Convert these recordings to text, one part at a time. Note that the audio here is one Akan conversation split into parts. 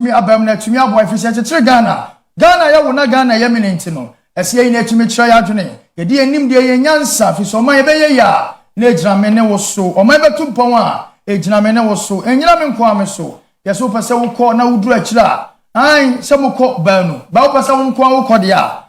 etumi abam na etumi aboa efise kyekyere Ghana ya wona Ghana ya minenti no ese yi na etumi kyerɛ ya dwene ye de anim de ye nyansa fi so man ye beye ya na ejirame ne wo so o man betu pon a ejirame ne wo so enyira me nko ame so ye so pese wo kɔ na wuduru akira an se mo kɔ banu ba wo pese wo nko wo kɔ de a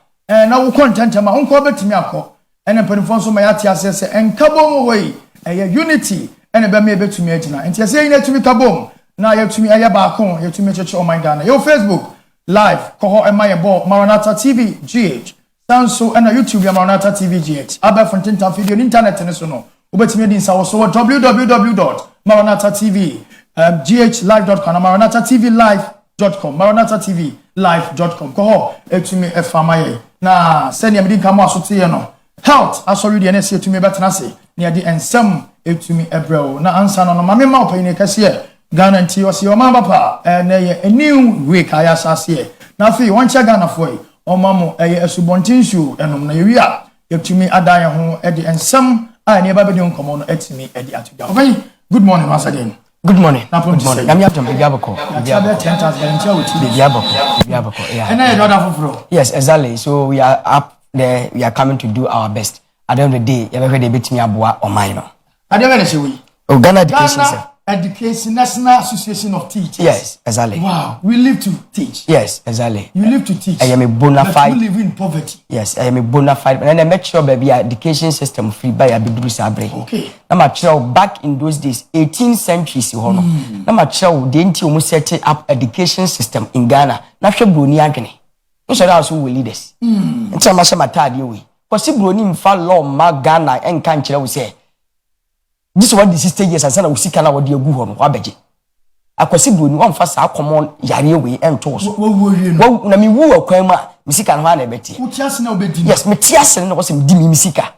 na wo kɔ ntantama wo nko betumi akɔ ene penifon so ma ya ti asese enkabo mo hoyi unity ene be me betumi agina enti ese yi na etumi kabom na yetumi aya ba kon yetumi cheche o man Ghana yo Facebook live koho emaye bo Maranatha TV GH sanso na YouTube ya Maranatha TV GH aba fontinta video ni internet ne so no obetimi di nsa wo so www.maranathatvghlive.com maranathatvlive.com maranathatvlive.com koho etumi efamaye na send me di kamo asote ye no health asori de na se etumi betena se na de ensem etumi ebrew na ansa no mame ma opani kase Ghana nti osi o man papa na ye a new week aya sase na fi won che Ghana foi o mamo asubontin show enom na yewi a yetumi adan ho e de ensem a ne ba be de nkomo no etimi e de atuja okay good morning once again good morning good morning am yatom be biabako biabako 10,000 volunteer with you biabako yeah and I order for yes exactly so we are up there we are coming to do our best at the end of the day you be betimi aboa o man no at the end of the week Ghana education Education National Association of Teachers. Yes, exactly. Wow, we live to teach. Yes, exactly. You live to teach. I am a bona fide. You live in poverty. Yes, I am a bona fide. And I make sure baby education system free by a big sabre. Okay. I'm a child back in those days, 18th century. I'm a child. They didn't set up education system in Ghana. Not sure Bruni Agni. So that's who will lead us. It's a massive matter. Possibly Bruni fall law, Mark Ghana and country. I would say. This is what the 60 years and son of Sikana would you go on Wabeji. I could one fast our common Yari and toss. Well, Nami woo or Kwema, Misikan Hane Betty. Yes, Matias and was in Dimi Misika.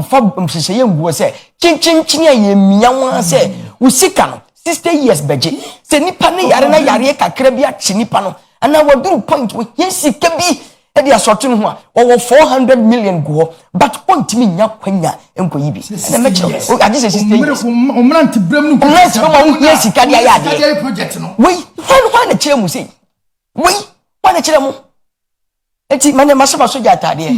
Fab Mshayan was say, Chin Miawan say, Usikan, 60 years Beji. Say Nipani Yarana Yareka Krebia Chinipano, and I will do point with yes, it can be. They are sorting over 400 million go, but point me now when you and Koyibi. And I just say, yes, wait, why the chair say? Wait, why the chair? It's my name, Masama Sojata, dear.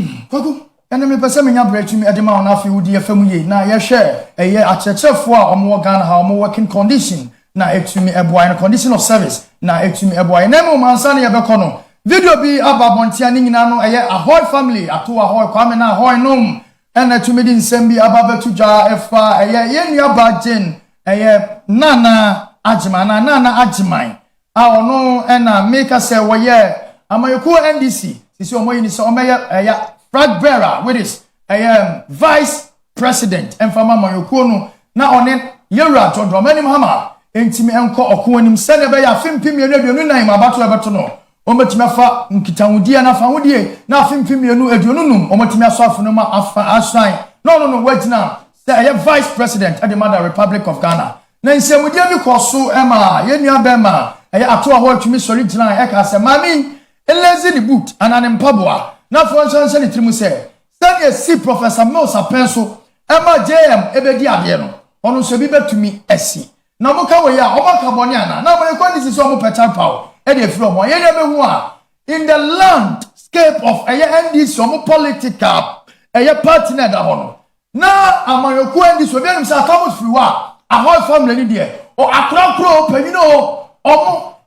And I may pass me up to me at the Mount Afi, dear family. Now, you share a year at church for more Ghana, how more working condition. Now, it's to me a boy in a condition of service. Now, it's to me a boy. Nemo Mansani Abacono. Video be about Montiani Nano, a Ahwoi family, a two Ahwoi, Kwame na Ahwoi nom, and a two million Sembi above to Jar Efa, a Yenya Bajin, a Nana Ajimana, Nana Ajimai. Our no, and make us say, well, yeah, I'm a cool NDC. This is a flag bearer with this, a vice president, and from Mayokuno, now on it, Yura, John Romani Mama, Intimi Uncle or Kuanim Senator, a film premium, you name about to ever to know. Omotimafa nkitawudia na fawudie na afimfimi enu edionunum omotimia soafu no ma assign no wait now say vice president at the mother Republic of Ghana na nsemudie bi koso ema yenua bema ato Ahwoi tumi sori gina e ka se mami elezi the boot anane mpaboa na fo nsanse ni trimu se send see Professor Mills apenso ema JM ebedi ade no ono so bi betumi esi na mo ka we ya omaka boni ana na mo ko ni so mo petal power in the landscape of a NDC political a partner that honor. Now, Amayoku and this will be Thomas Frewa, a whole family there, or a crowd pro, Penino,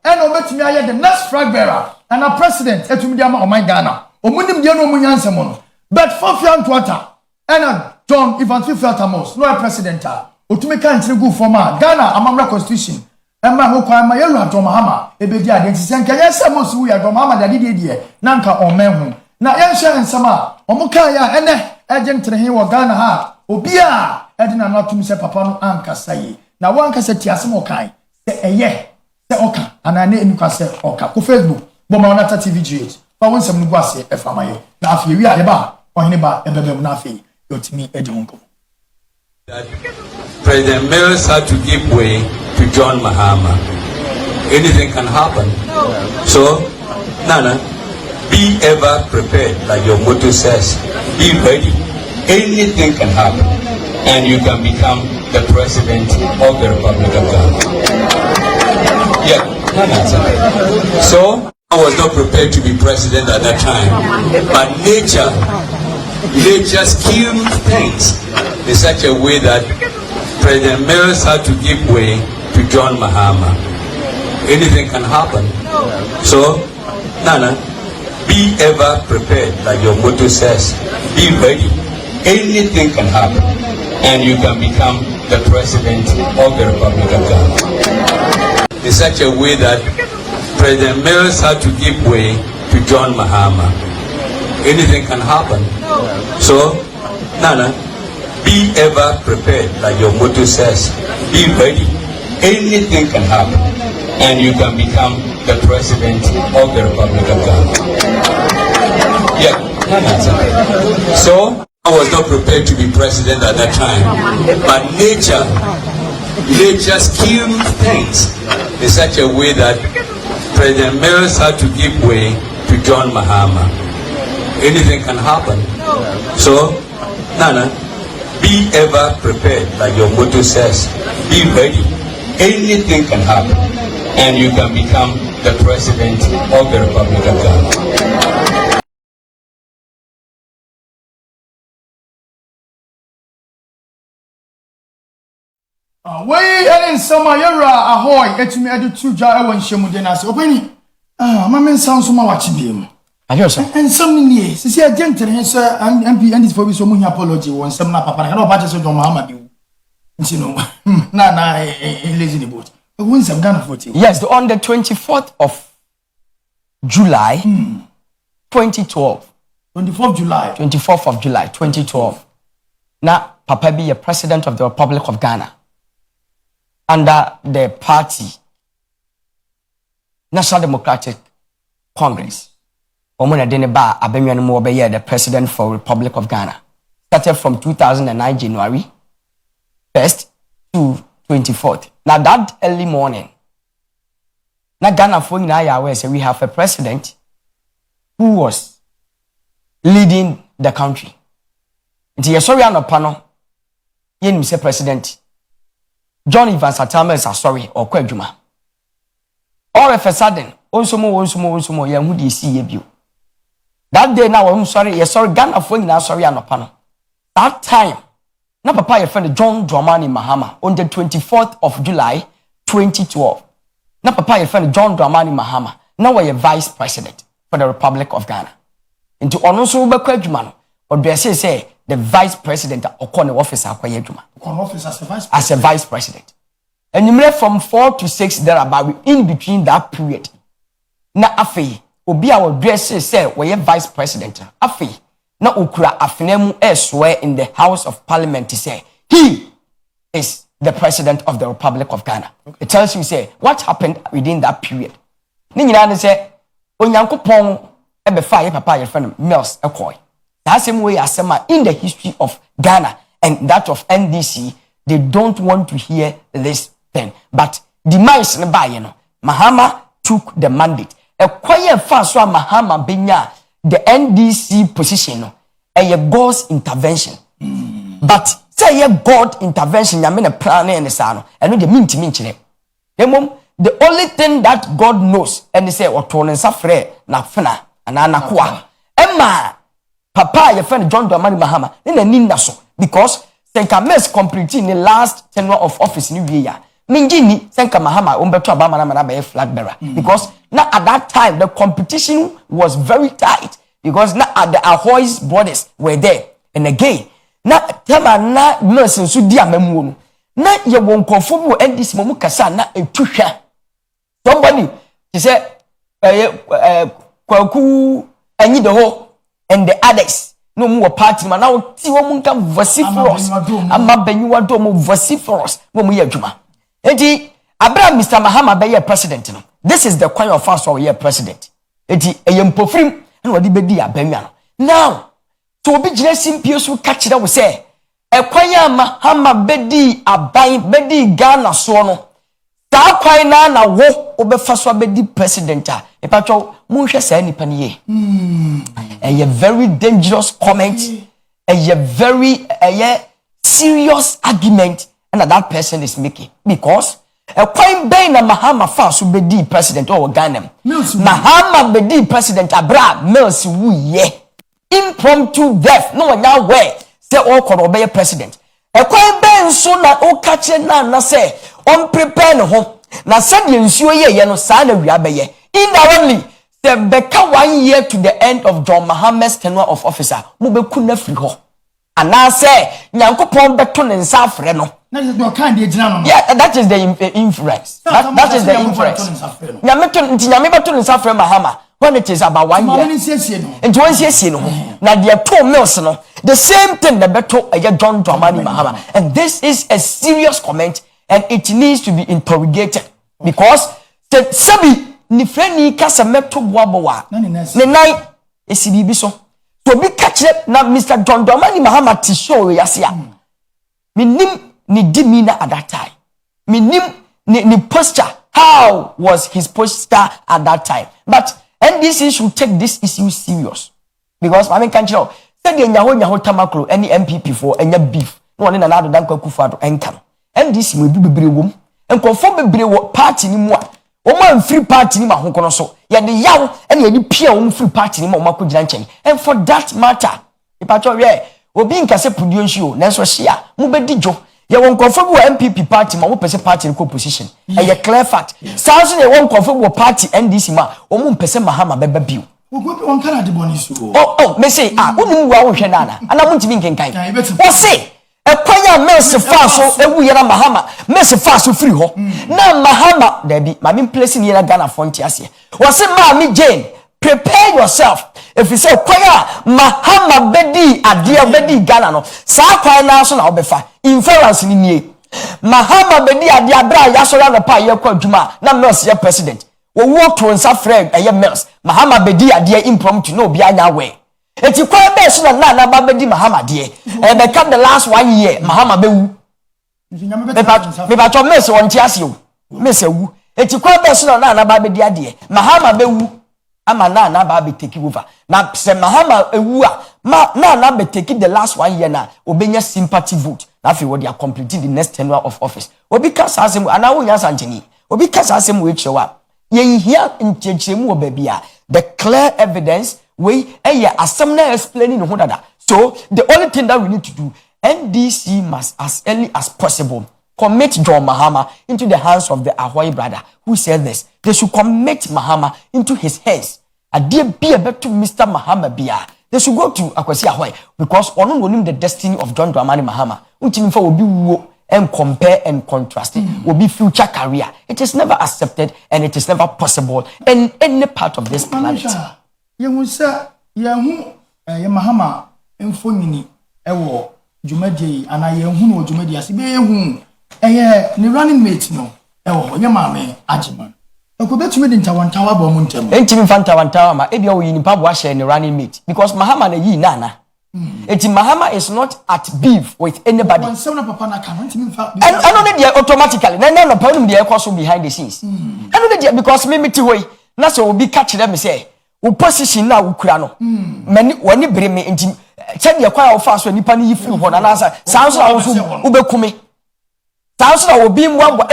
and Ometimia, the next flag bearer, and a president, Etumidiama or my Ghana, or Munim Diano Munyansamon. But for Fiantuata, and a John Ivan Fifatamos, no president, or to make country good for Ghana, among constitution. Emma ho kwa ma yelu adomahama ebedi identity nka yesa mosu ya adomahama da die nanka omenhu na yenhye nsama omuka ya ene agent he wo Ghana ha obia edina na tum se papa no ankasa yi na wankasa tiasem okan se eye se oka anane enikwa se oka ko Facebook bo Maranatha TV GH fa wonsem no guase efamaye na afi wi ade ba ohene ba ebebem na afi yotimi edi honko. President Mills had to give way to John Mahama. Anything can happen. So, Nana, be ever prepared, like your motto says. Be ready. Anything can happen. And you can become the president of the Republic of Ghana. Yeah. So I was not prepared to be president at that time, but nature skewed things in such a way that President Mills had to give way to John Mahama. Anything can happen. So, Nana, be ever prepared, like your motto says. Be ready. Anything can happen, and you can become the president of the Republic of Ghana. In such a way that President Mills had to give way to John Mahama. Anything can happen. So, Nana, be ever prepared, like your motto says. Be ready. Anything can happen, and you can become the president of the Republic of Ghana. Yeah, Nana. So, I was not prepared to be president at that time, but nature skewed things in such a way that President Mills had to give way to John Mahama. Anything can happen. So, Nana, be ever prepared, like your motto says. Be ready. Anything can happen, and you can become the president of the Republic of Ghana. Ahwoi and Sama Yara Ahwoi, et me adu two jar when Shemudenas. Openi, Mamma sounds so much him. I hear so. And some years, see a gentleman, sir, and MP, and this for so many apology when some papa, and all patches of Mahama. You know, nah, lazy boat. But when's I'm gonna 40? Yes, on the 24th of July, 2012. 24th July. 24th of July, 2012. Now, Papa be a president of the Republic of Ghana under the party, National Democratic Congress. Omuna Deneba Abenyan Mobeya, the president for Republic of Ghana. Started from 2009 January 1st to 24th. Now that early morning, now Ghana for in so we have a president who was leading the country. Nti yesori anopano yenim se president John Evans Atama is sorry or kwadwuma. All of a sudden, onsomo ye hu dey see you. That day now I'm sorry, yesori Ghana for in sorry anopano. That time, na papa your friend John Dramani Mahama on the 24th of July 2012. Na papa your friend John Dramani Mahama now we vice president for the Republic of Ghana. Into ono so be kwadwuma no, or say the vice president or corner officer as a vice president. And you made from 4 to 6 there about in between that period. Na afi obi a wo dress say we vice president. Afi na okura afenemu swear in the House of Parliament to say he is the president of the Republic of Ghana. Okay. It tells you say what happened within that period. Ni nyina say onyankopon ebefa ye papa ye friend Mills Ahwoi. That same way as in the history of Ghana and that of NDC, they don't want to hear this thing. But the mice Mahama took the mandate. A quiet fast Mahama benya the NDC position a God's intervention. But say a God intervention, I mean a plan and the sano, and the minti. The only thing that God knows, and they say, what to suffer na fena and anakwa. Emma. Papa, your friend John Dramani Mahama, in the Nindaso, because Senka Mes completing the last tenure of office in New Year. Minjini, Senka Mahama, Umberto Obama, flag bearer. Because now at that time, the competition was very tight. Because now at the Ahwoi's brothers were there. And again, now Tema na Mercy Sudia Memoon. Now you won't conform with this Momukasa, na a tusha. Somebody, he said, Kwaku, I need the whole. And the others, no more party, man. Now, see what we can vociferous. I'm not being vociferous when we are Juma. Eti, Abraham, Mr. Mahama, be a president. This is the kind of fast or year president. Eti, a young pofrim, and what the be a Benyan. Now, to be dressing peers who catch it, I will say, a choir Mahama bedi, a buy bedi Ghana sono. Ta kwaina na wo obefaswa bedi president e pacho munhwe sa ni paniye a very dangerous comment a very serious argument and that person is making because A kwan ben na Mahama fa so bedi president or Ghana. Mahama bedi president abra Mills wu ye. Impromptu death no one now where say all could obey president. A kwan ben so na o catch na say on prepare no ho. Na said nsuo ye no sa na wi abeye. Indirectly the beka 1 year to the end of John Mahama's tenure of officer. Mo be ku na free ho. Ana say Nyankopon beto ne nsa afre no. That is the kind of general. Yeah, that is the influence. That is the influence. Nyame beto ne nsa afre Mahama when it is about 1 year. And to one say no. Na the 2 Mills no. The same thing the beto John Dramani Mahama. And this is a serious comment and it needs to be interrogated because the sabi ni friend ni kasa meto boaboa. Ne nai esibibi so. To be catch na Mr. John Dramani Mahama ti show yasia. Minim ni demeanor at that time. Minim ni posture. How was his posture at that time? But NDC should take this issue serious. Because I mean can't you know said the nyaho tamakro any MPP for any beef. No one in another than Kwesi enkam. NDC will be bebre wom. And conform bebre party ni mo. Oma free party ni ma honkono so. Ya de yaw and ya ni pia free party ni ma oma ko gina nchen. And for that matter, ipacho we obi nkase pudio nshio nanso hia mo bedi dwo. Ya won conform MPP party ma wo pese party ni ko position. A clear fact. Sounds na won conform party NDC ma omo pese Mahama beba biu. One kind of bonus. Oh, me say unu wa wo hwe nana. Ana mo ntimi nkenkan. Wo say Ekwanya Mills faso ewu yera Mahama Mills faso free ho na Mahama debi mami place ni yera Ghana fonti ase wose Mami Jane prepare yourself if you say kwanya Mahama bedi adia bedi Ghana no sa kwan na so na obefa inference ni nie Mahama bedi adia bra ya so na pa ye kwa adwuma na Mills ye president wo wo to nsa friend eye Mills Mahama bedi adia impromptu no obi anya we eti kwa be so na ba bedi Mahama de e be come the last 1 year Mahama be wu me ba to Mills won ti ase o Mills wu eti kwa be so na ba bedi ade Mahama be wu ama na ba be take over na se Mahama ewu a na be take the last 1 year na obenya sympathy vote na fe wo they are completing the next tenure of office obi ka asem ana wo nya santeni obi ka asem we chewa ye hia nchechemu obabia the clear evidence we asem na explaining no dada. So the only thing that we need to do, NDC must as early as possible commit John Mahama into the hands of the Ahwoi brother who said this. They should commit Mahama into his hands. A dear be a better Mr. Mahama Bia. They should go to Kwesi Ahwoi because on know the destiny of John Dramani Mahama. Until will be and compare and contrast it will be future career. It is never accepted and it is never possible in any part of this planet. Yehu sa yehu Mahama enfonyini ewo dwumadi ana yehu no dwumadi ase be yehu ni running mate no ewo nye maame agiman ekobetumi di ntawantawa ba mu ntem entimi fantawantawa ma ebia wo yini pabo ahye ni running mate because Mahama na yi nana eti Mahama is not at beef with anybody and no dey automatically no problem dey cause behind the scenes and no dey because me ti hoyi na so obi catch them say wo position na wo kura no mani wani bere me enti che de kwa wo fa so nipa ni yifiri ho na na sa so wo so wo bekume sa so na obi mwa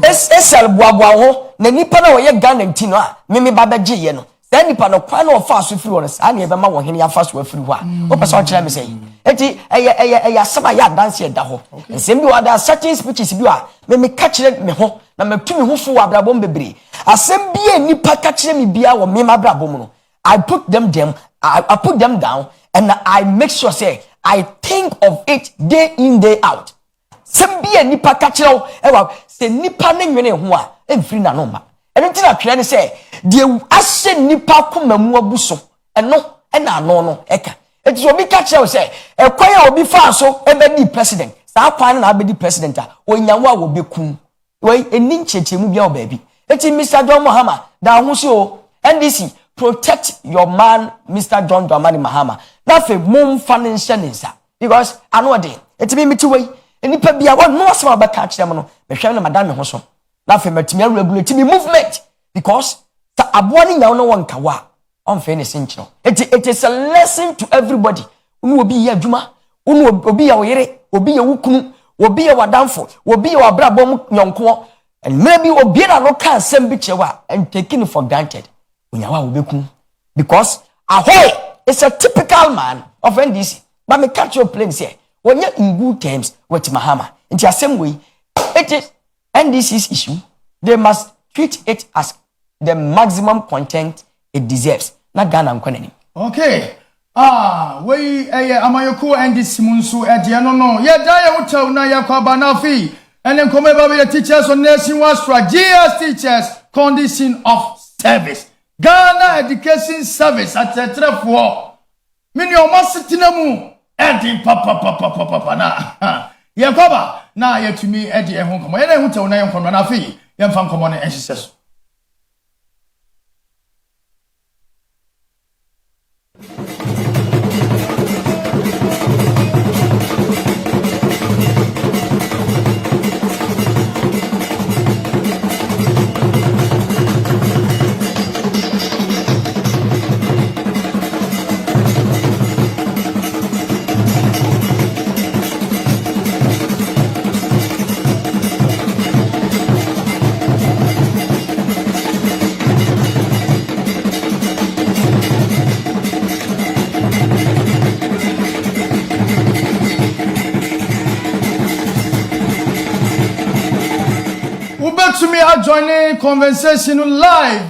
esel boaboa ho na nipa na wo ye Ghana enti no a me ba beje ye no sa nipa no kwa na wo fa so firi ho no sa na ye be ma wo hene ya fa so afiri ho a wo pesa wo kire me say enti eye asema ya dance ye da ho nsem bi wa da certain speeches bi a me ka kire me ho na matumi ho fo wa brabom bebre asem bia nipa ka kire me bia wo me ma brabom no I put them I put them down and I make sure say I think of it day in day out sem bia nipa ka kire wo ewa se nipa ne nwene ho a emfiri na no ma eno ti na twere ne say de ahye nipa komamu abuso eno na no no eka eti obi ka kire wo say ekwan a obi fa so ebedi president sa kwan na abedi president a onyanwa wo bekum we eni nchechemu bia obabi eti Mr. John Mahama da ho so NDC protect your man Mr. John Dramani Mahama na fe mum financial nsa because ano de eti me ti we eni pa bia won no asema ba ka kire mo no me hwe na madam me ho so na fe matimi regulate me movement because ta abo ni nyawo no won kawa on fe ne sinchiro it is a lesson to everybody unu obi ya adwuma unu obi ya oyere obi ya wukunu obi e wadamfo obi e wabrabom nyonko and maybe obi na no kan sem bi chewa and taking it for granted onyawa obeku because Ahwoi is a typical man of NDC but me catch your plane say when you in good terms with Mahama in the same way it is NDC's issue they must treat it as the maximum content it deserves na Ghana nkwanani okay we amayoko NDC munso e de no ye da ye hotel na ye kwaba na fi and then come baby the teachers on nursing was for GS teachers condition of service Ghana education service at the for mini o masitina mu edi papa na ye kwaba na ye tumi edi e ho komo ye na hotel na ye kono na fi ye mfa komo na enhyeso to me joining conversation live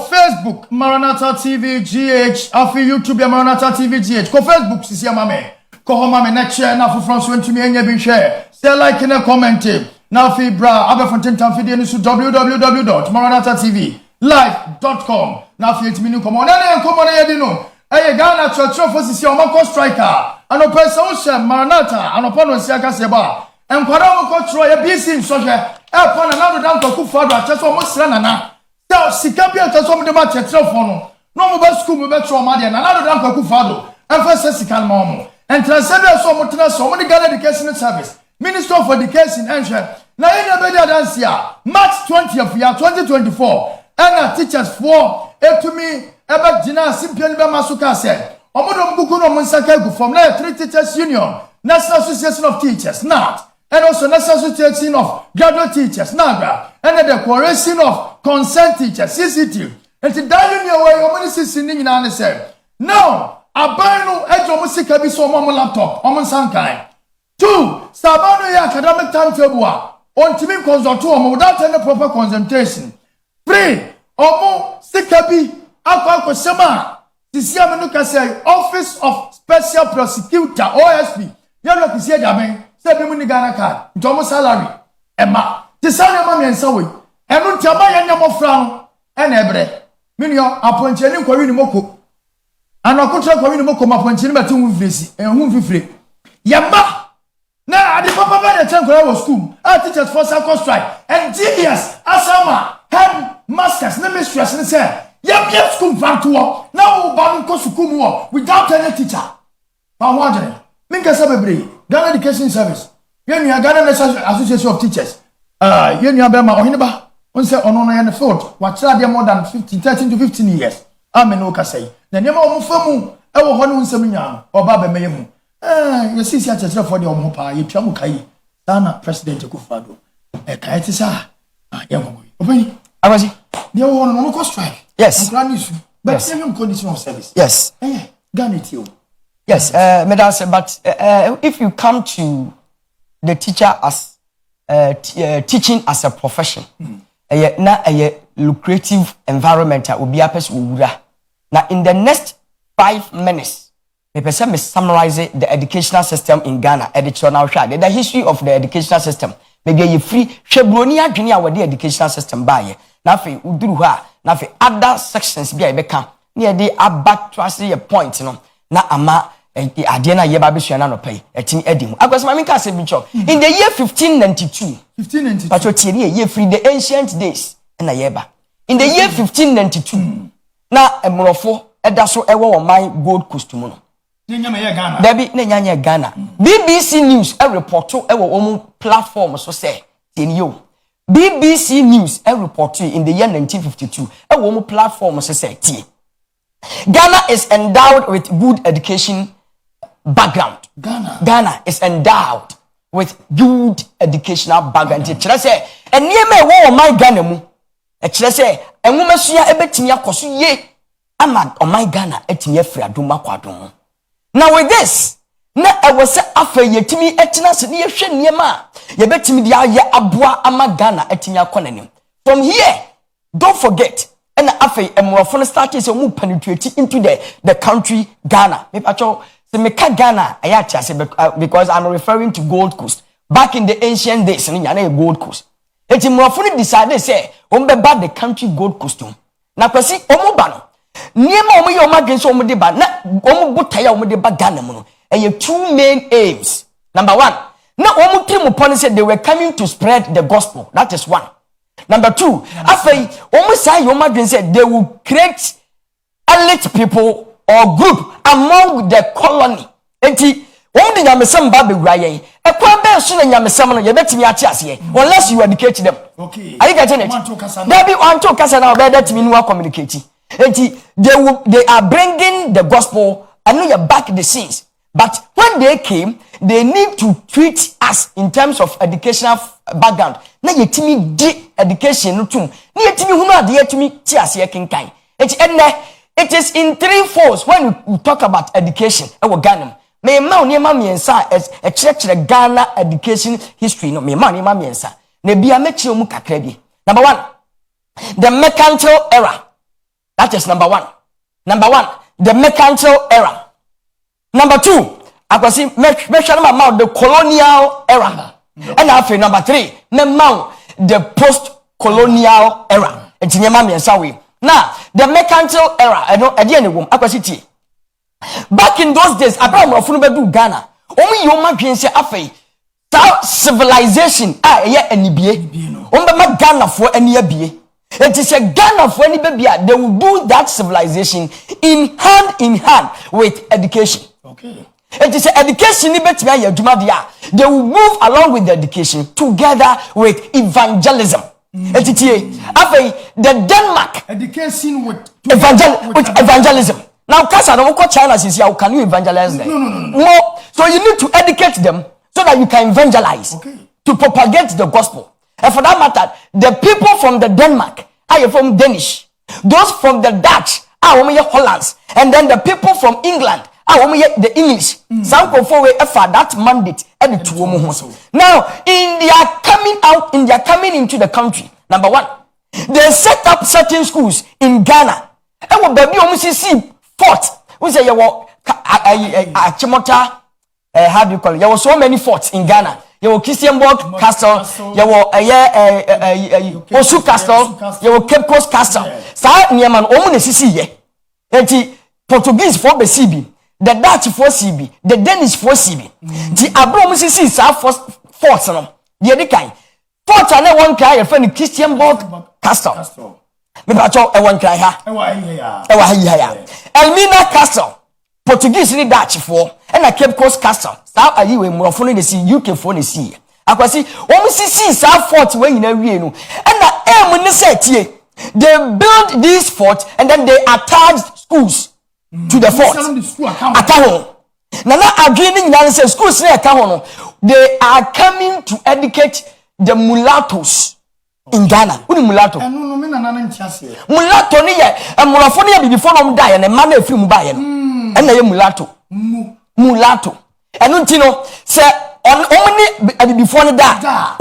Facebook Maranatha TV GH afi YouTube Maranatha TV GH ko Facebook sisi amame ko ho mame na share na for France when to me enya bi share say like and comment na afi bra abefonten tamfide ni su www.maranathatv.live.com na afi etimi ni komo na komo na yedi no Ghana church for sisi o mako striker ano person o share Maranatha ano pa no sia ka se ba enkwara mo ko tro ye BC nsohwe Epana na do dan toku fado acheso mo sira nana. Se sika bi acheso mo de ma chetrefo no. No mo ba school mo be tro ma de na do dan toku fado. Enfa se sika ma mo. Entrance so mo tena so mo de Ghana Education Service. Minister of Education enhwe. Na ye na be de dance ya March 20th year 2024. And teachers for etumi ebe gina simpia ni be masuka se. Omodo mbuku no mo nsaka gu from na 3 Teachers Union, National Association of Teachers, NAT. And also National Association of Graduate Teachers, NAGRA, and the Declaration of Consent Teachers, CCT. And to die in your way, how many CCT in an answer? No, I buy no edge of music, I be so mama laptop, on Sankai. 2, Sabano academic timetable, on Timmy consult without any proper concentration. 3, Omo Sikabi, Aqua Sema, Tisiamanuka say, Office of Special Prosecutor, OSP, Yellow Kisia Jamen. Say be money Ghana card. Ntomo salary. Emma. Ti sane ma mensa we. Enu ntama ye nyamo fra no. E na ebre. Minio aponche ni nkwawi ni moko. Anakotra kwawi ni moko maponche ni beti hu fresi. Hu fifre. Yemba. Na adi papa ba de chenkora wo school. Teachers for circle strike. And GS asama head masters na mistress ni say. Yem school vanto. Na wo ba nko school mu without any teacher. Ba wadre. Minka sabebre. Ghana Education Service. Yen you Ghana National Association of Teachers. Yen you Bema Ohineba. On say on the field. What are there more than 13 to 15 years? Amen. Okay, say. The name of Mufamu. I will honor Seminan or Baba Mayemu. You see, such a for the Omopa. You Chamukai. Dana President Kufado. A Kaitisa. Young. Open. I was the one on a strike. Yes. But same condition of service. Yes. Ghana it you. Yes, Medal, but if you come to the teacher as teaching as a profession, na a lucrative environment will be a person. Now, in the next 5 minutes, the person may summarize the educational system in Ghana, editorial share, the history of the educational system. Maybe you free Shebronia Junior with the educational system by now for Udruha, now for other sections be a become near the back to a point, you know, na ama. Adiana yeba be suana no pay etin edim akwas mami ka se bicho in the year 1592 but you year free the ancient days na yeba in the year 1592 na emrofo eda so ewo o man gold coast mu no nyanya me Ghana dabi na nyanya Ghana BBC News e report ewo omu platform so say tenio BBC News e report in the year 1952 ewo omu platform so say tie Ghana is endowed with good education background. Ghana is endowed with good educational background. Kyerɛ sɛ enniema ɛwɔ ɔman Ghana mu. Kyerɛ sɛ enwomasua ebetimi akoso ye ama ɔman Ghana etimi afiri adom akɔ adom. Now with this, na ɛwɔ sɛ afa yetimi etena se ne yɛhwɛ nniema yebetimi dia ye aboa ama Ghana etimi akɔ nanim. From here, don't forget, and after a started to move penetrate into the country Ghana. Ghana, because I'm referring to Gold Coast. Back in the ancient days, in Gold Coast. It's more funny decided say, about the country Gold Coast. Now, Kwesi, Omobano. Niema omo yoma genso omo deba na omo botaya omo deba Ghana mu no. And your two main aims. Number one, na omo three mo pon say they were coming to spread the gospel. That is one. Number two, after almost say your mother said they will create elite people or group among the colony. Enti, only Yamesam Baby Ryan, a quabe soon and Yamesam, you bet me at unless you educate them. Okay. Are you getting it? There be one to Casana better to me no communicating. Enti, they are bringing the gospel and know you're back the scenes. But when they came, they need to treat us in terms of educational background. Na yetimi di education no tum. Na yetimi hunu ade yetimi ti ase kenkan. It is in three folds when we talk about education. Ewo Ghana. Me ma oniema miensa e kyerɛkyerɛ Ghana education history no. Me ma oniema miensa. Na bia mekyerɛ mu kakra bi. Number 1, the mercantile era. That is number 1. Number 1, the mercantile era. Number 2, akwasi mention about the colonial era. And after number 3, the post-colonial era. Now, the mercantile era, I know akwasi. Back in those days, Abraham Rafunu Ghana. Only yoma gwense afei. Civilization enibie. Omba Ghana for enibie. It is a Ghana for enibie. They will do that civilization in hand with education. Okay. It is education they will move along with the education together with evangelism. The Denmark education with evangelism. Now, China says, can you evangelize them? No. So you need to educate them so that you can evangelize, to propagate the gospel. And for that matter, the people from the Denmark are from Danish. Those from the Dutch are Hollands. And then the people from England the English. Some for that mandate. Now, in their coming into the country, number 1, they set up certain schools in Ghana. And what baby almost see fort. We say you were Chimota, how do you call it? There were so many forts in Ghana. You were Christianborg Castle, you were Osu Castle, you were Cape Coast Castle. Sa Niaman Omune Sisi ye. Portuguese for BCB. The Dutch for CB, the Danish for CB. The Abraham Sisi forts no. The other kind. Forts are one guy a friend Christianborg Castle. Me pacho e one guy ha. Elmina Castle. Portuguese ni Dutch for and a Cape Coast Castle. Sa ayi we murofo the see UK for the see. Akwasi o Sisi sa fort when you na wie no. And na em ni say tie. They build these forts and then they attached schools to the fort. Akaho. Nana agreeing in say schools near Akaho. They are coming to educate the mulattoes in Ghana. Who mulatto? Mulatto ni ye. Mulafo ni ye before them die and a man free mubaye. And they mulatto. Mulatto. And untino say on only before the die.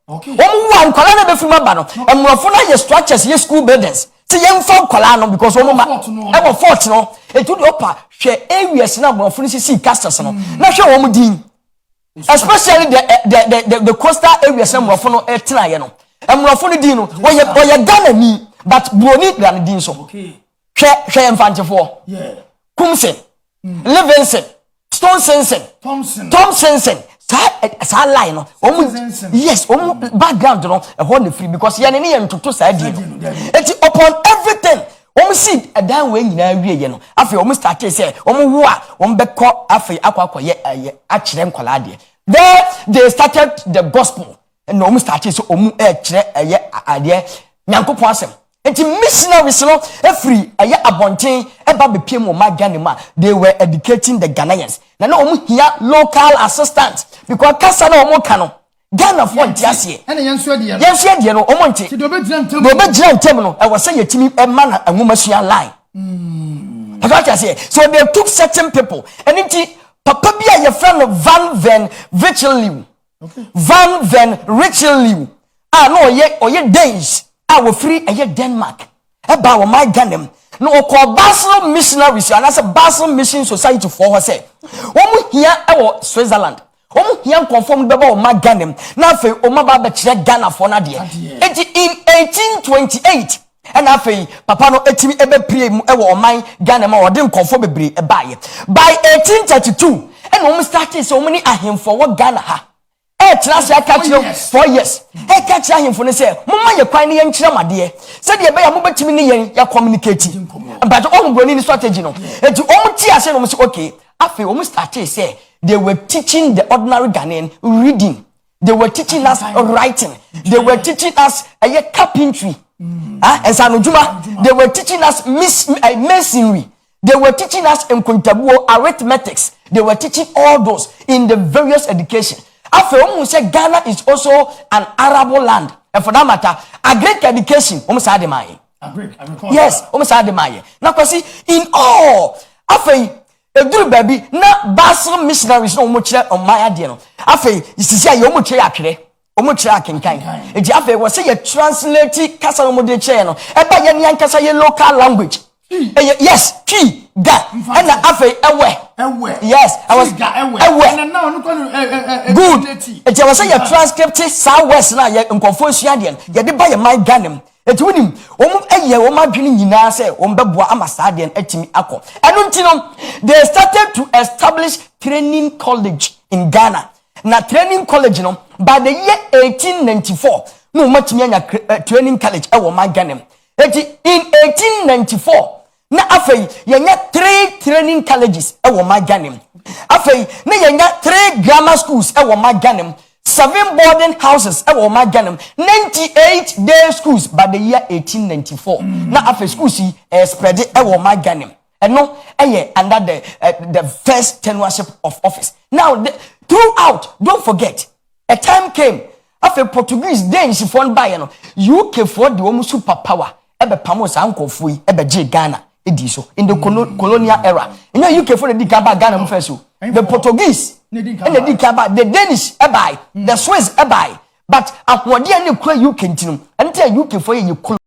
Okay. One colana be free mabano. And mulafo na ye structures ye school buildings. See young folk colano because ever fort no it would opa share areas na monofo see castles no na hwe wo din especially the coastal areas na monofo no etra ye no monofo no din no we Ghana ni but broni Ghana din so okay hwe mfantefo yeah Kumsen Livingston Stonesensen Thompson sa line no yes background no e ho na free because ye ne ntoto sa di eti upon everything see a dan we nyina wie no afi start say wo a beko afi akwakoye akire nkola de there they started the gospel and start say kire ade nyankopon asem enti missionaries no every aya abonten eba bepiem o magane ma they were educating the Ghanaians na omo hia local assistants because kasa na omo ka no Ghana for ntiase ene yenso de no omo nti do be gyina ntem no e wose yetimi ema na anwomasua line so they took certain people and nti papa bia your friend Van Ven Richelieu Van Ven Richelieu no oye Danes we free Denmark eba wo my Ghanaian no call Basel missionaries and as a Basel mission society for her say omo hia e Switzerland omo hia conform beba wo my Ghanaian na fe o ma ba be kire Ghana for na de in 1828 and afei papa no etimi ebe prie mu e wo man Ghana ma ode nkonfo bebre e baaye by 1832 and omo started so many ahemfo wo Ghana ha trans ya catch 4 years catch ahemfo ne say mama ye kwan ne ye nkire made se de be ya mo betimi ne yen ya communicate but omo broni ni strategy no eti omo ti ase no mo say okay afei omo started say they were teaching the ordinary Ghanaian reading, they were teaching us writing, they were teaching us carpentry. And Sanujuma, they were teaching us masonry, they were teaching us nkontabuo arithmetics, they were teaching all those in the various education. After we say Ghana is also an arable land, and for that matter, agric education, yes, now see in all after eduru baby na Basel missionaries no mo kire on my ade no afei isisi aye o mo kire akere o mo kire akenkan eji afei wo say ye translate kasa no mo de kire no e ba ye ne kasa ye local language yes ki ga and afei ewe yes I was ewe and now no good eji wo say ye transcript southwest na ye nkofo asua de ye de ba ye my Ghanaian eti wonim wo madwene nyina se wo mbeboa amasade atimi akọ enu nti no they started to establish training college in Ghana na training college no by the year 1894 no matimi anya training college e wo Ghana eti in 1894 na afei yenya 3 training colleges e wo Ghana afei na yenya 3 grammar schools e wo Ghana 7 boarding houses e wo Ghana 98 day schools by the year 1894 na after schools spread e wo Ghana and no under the first tenureship of office now throughout don't forget a time came after Portuguese Danes fon by no UK for the woman superpower e be pamos ankofo yi e be je Ghana edi so in the colonial era you know UK for the dikaba Ghana mo first so the Portuguese and the dikaba the Danish e buy the Swiss e buy but Ahwoi ne kura UK ntinum ente UK for you